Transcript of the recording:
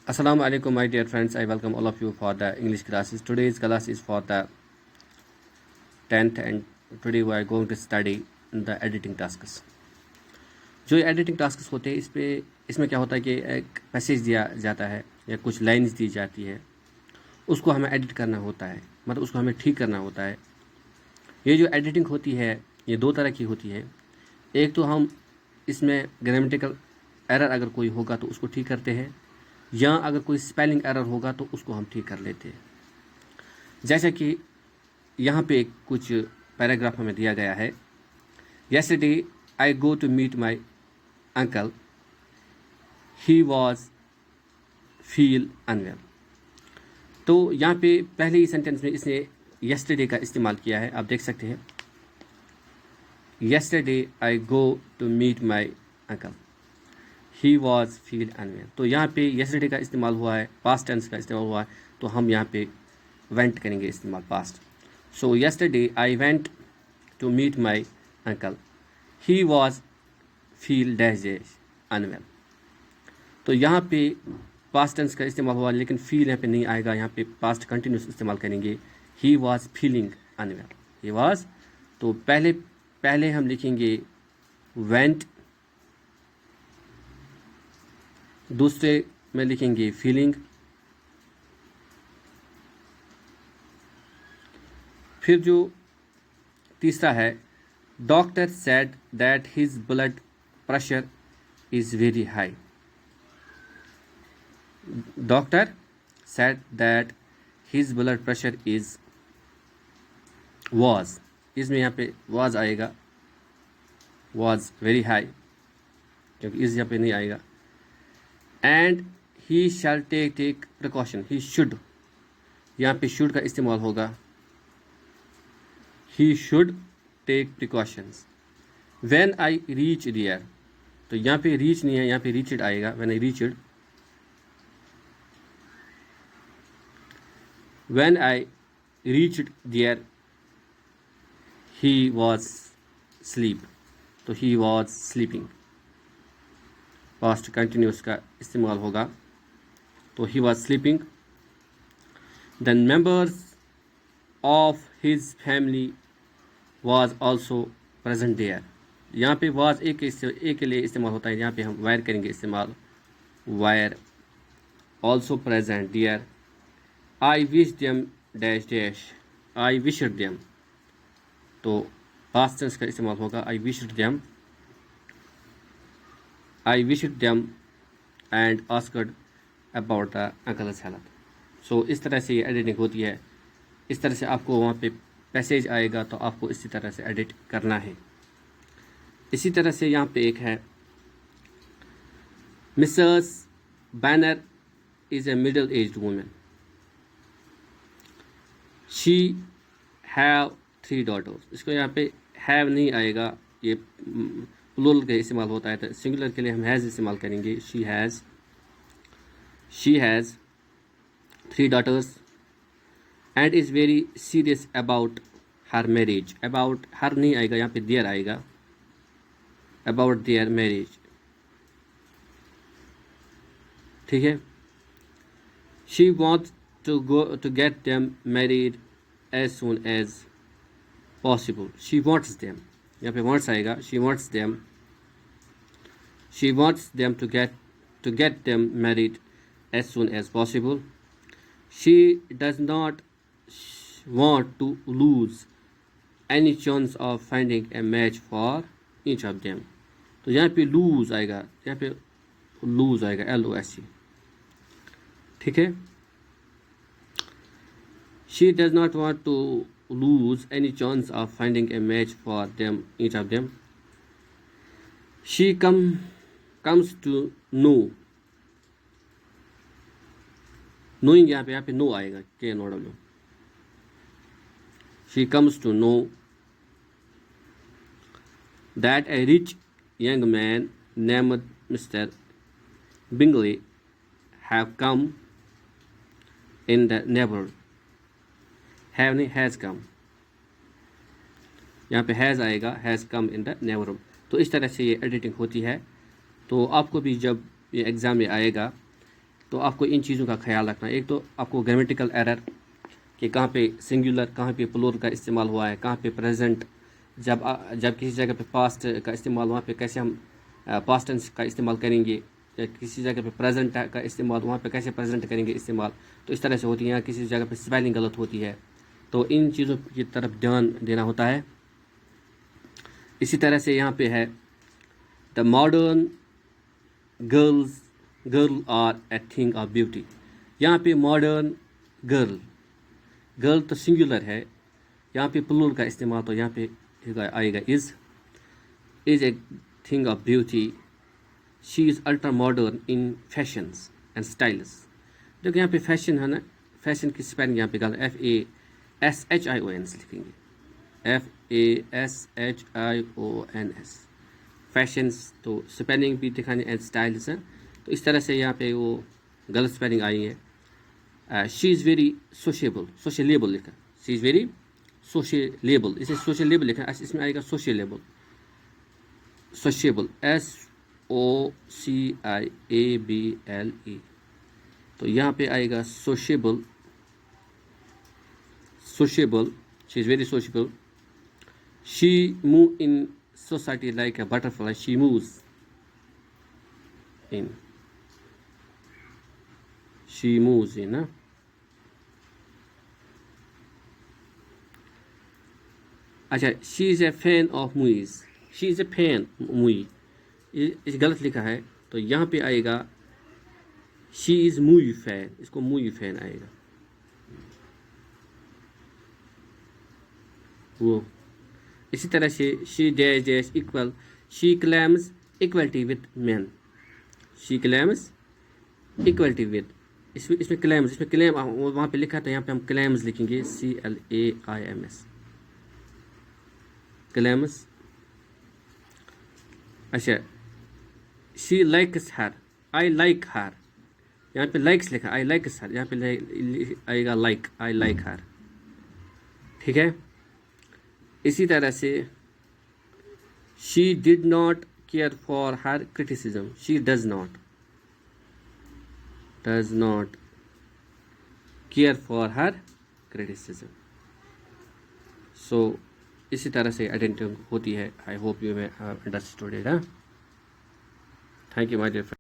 Assalamu alaikum, my dear friends. I welcome all of you for the English classes. Today's class is for the 10th, and today we are going to study the editing tasks. जो editing task होते हैं इसमें क्या होता है कि एक passage दिया जाता है या कुछ लाइन्स दी जाती है, उसको हमें एडिट करना होता है, मतलब उसको हमें ठीक करना होता है। ये जो एडिटिंग होती है ये दो तरह की होती है। एक तो हम इसमें ग्रामेटिकल एरर अगर कोई होगा तो उसको ठीक करते हैं, या अगर कोई स्पेलिंग एरर होगा तो उसको हम ठीक कर लेते हैं। जैसे कि यहाँ पे कुछ पैराग्राफ हमें दिया गया है। Yesterday I go to meet my uncle, he was feel unwell. तो यहाँ पे पहले ही सेंटेंस में इसने येस्टरडे का इस्तेमाल किया है, आप देख सकते हैं। Yesterday I go to meet my uncle, he was feel unwell. तो यहाँ पे येस्टरडे का इस्तेमाल हुआ है, पास्ट टेंस का इस्तेमाल हुआ है, तो हम यहाँ पे वेंट करेंगे इस्तेमाल past. So yesterday I went to meet my uncle, he was feel dash dash unwell. तो यहाँ पे पास्ट टेंस का इस्तेमाल हुआ, लेकिन फील यहाँ पे नहीं आएगा, यहाँ पे पास्ट कंटिन्यूस इस्तेमाल करेंगे। He was feeling unwell, he was. तो पहले हम लिखेंगे वेंट, दूसरे में लिखेंगे फीलिंग, फिर जो तीसरा है, doctor said that his blood pressure is very high. Doctor said that his blood pressure is was, इसमें यहाँ पे वॉज आएगा, वॉज वेरी हाई, क्योंकि इस यहाँ पे नहीं आएगा। And he shall take precaution, he should, यहाँ पे शुड का इस्तेमाल होगा। He should take precautions when I reach there. तो यहाँ पे रीच नहीं है, यहाँ पे रीचड आएगा। When I reached, when I reached there he was sleep. तो he was sleeping, past continuous का इस्तेमाल होगा। तो he was sleeping. Then members of his family was also present there. यहाँ पे वॉज एक के लिए इस्तेमाल होता है, यहाँ पे हम वायर करेंगे इस्तेमाल, were also present there. I wish them dash dash, I wished them. तो पास्ट टेंस का इस्तेमाल होगा, I wished them, I wished them and asked about the uncle's health. So इस तरह से ये एडिटिंग होती है। इस तरह से आपको वहाँ पे पैसेज आएगा तो आपको इसी तरह से एडिट करना है। इसी तरह से यहाँ पे एक है, Mrs banner is a middle aged women, she have 3 daughters। इसको यहाँ पे हैव नहीं आएगा, ये प्लूरल का इस्तेमाल होता है, तो सिंगुलर के लिए हम हैज़ इस्तेमाल करेंगे। She has 3 daughters and is very serious about her marriage. About her नहीं आएगा, यहाँ पे देयर आएगा, अबाउट देयर मैरिज, ठीक है। She wants to get them married as soon as possible. She wants them, यहाँ पे वॉन्ट्स आएगा, she wants them to get them married as soon as possible. She does not want to lose any chance of finding a match for each of them। तो यहाँ पे lose आएगा, यहाँ पे lose आएगा, LOSE, ठीक है। She does not want to lose any chance of finding a match for them, each of them। She comes to know, knowing यहाँ पे no आएगा, KNOW। She comes to know that a rich young man named Mr. Bingley have come in the neighborhood। have नहीं, has come, यहाँ पे has आएगा, has come in the neighborhood। तो इस तरह से ये एडिटिंग होती है। तो आपको भी जब ये एग्ज़ाम में आएगा तो आपको इन चीज़ों का ख्याल रखना है। एक तो आपको ग्रामेटिकल एरर कि कहाँ पे सिंगुलर, कहाँ पे प्लूरल का इस्तेमाल हुआ है, कहाँ पे प्रेजेंट, जब किसी जगह पे पास्ट का इस्तेमाल, वहाँ पे कैसे हम पास्ट टेंस का इस्तेमाल करेंगे, या किसी जगह पे प्रेजेंट का इस्तेमाल, वहाँ पे कैसे प्रेजेंट करेंगे इस्तेमाल। तो इस तरह से होती है। या किसी जगह पे स्पेलिंग गलत होती है, तो इन चीज़ों की तरफ ध्यान देना होता है। इसी तरह से यहाँ पे है the modern girl are a thing of beauty. यहाँ पे मॉडर्न गर्ल तो सिंगुलर है, यहाँ पे प्लूरल का इस्तेमाल, तो यहाँ पे आएगा is a thing of beauty. She is ultra modern in fashions and styles. देखो यहाँ पे फैशन है ना, फैशन की स्पेलिंग यहाँ पे गलत, FASHIONS लिखेंगे, FASHIONS, फैशंस। तो स्पेलिंग भी दिखाने एंड स्टाइल्स हैं। तो इस तरह से यहाँ पे वो गलत स्पेलिंग आई है। शी इज़ वेरी सोशलेबल लिखा, शी इज़ वेरी सोशलेबल, इसे सोशलेबल लिखा, इसमें आएगा सोशलेबल, SOCIABLE। तो यहाँ पे आएगा sociable, she is very sociable. She move in society like a butterfly, she moves in ना। अच्छा, she is a fan of movies, she is a fan movie, इस गलत लिखा है। तो यहाँ पे आएगा शी इज़ मूवी फैन, इसको मूवी फैन आएगा वो। इसी तरह से she dash dash equal, she claims equality with man, she claims equality with, इसमें क्लेम्स, इसमें क्लेम वहाँ पे लिखा था, यहाँ पे हम क्लेम्स लिखेंगे, CLAIMS, क्लेम्स। अच्छा, she likes her, I like her, यहाँ पे लाइक्स लिखा, आई लाइक्स हर, यहाँ पे आएगा लाइक, आई लाइक हर, ठीक है। इसी तरह से she did not care for her criticism, she does not care for her criticism. So इसी तरह से आइडेंटिटी होती है। I hope you have understood it. Thank you my dear friend.